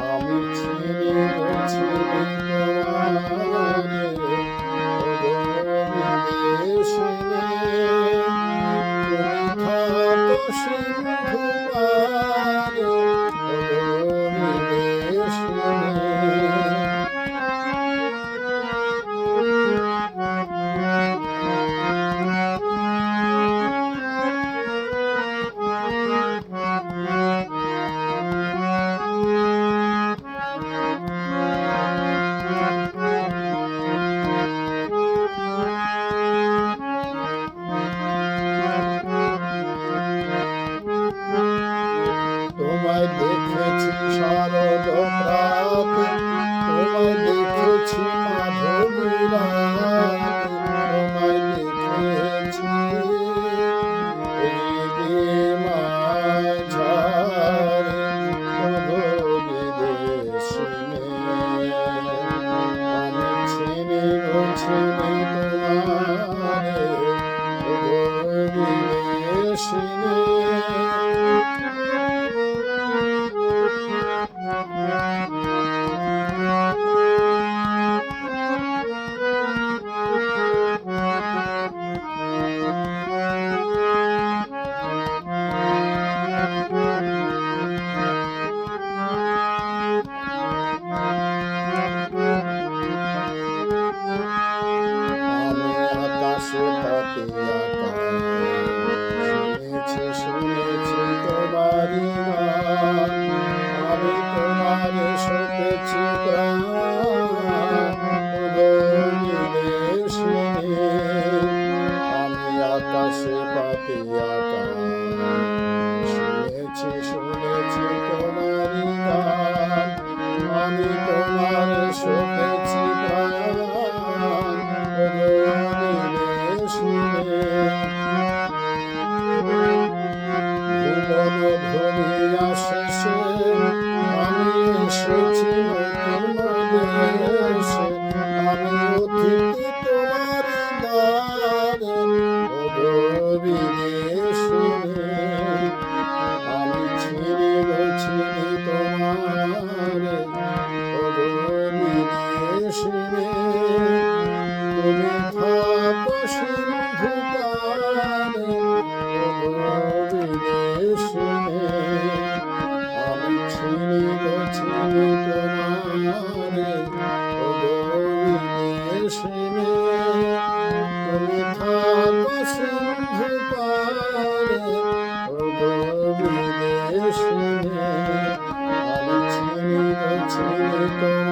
আমি চিনি তোমায় দেখেছি শারদ প্রাতে, তোমায় দেখেছি মাধবী রাতে, তোমায় দেখেছি মাঝারে বিদেশিনে। আমি চিনি তোমারে বিদেশিনে। শুনেছি তোমারি গান, আমি তোমার শুনেছি প্রাণ বিদেশিনী। আমি আকাশে পাতিয়া গান, শুনেছি তোমারি গান, আমি তোমার শুনেছি প্রাণ বিদেশিনী। ভুবন ভুলিয়া শেষে আমি এসেছি নতুন দেশে, আমি অতিথি তোমার দ্বারে বিদেশিনী। আমি চিনি তোমারে বিদেশিনী। তুমি থাকো সিন্ধু পারে বিদেশিনী। আমি চিনি তোমারে বিদেশিনী। তুমি থাকো সিন্ধু পারে বিদেশিনী। আমি চিনি তোমারে।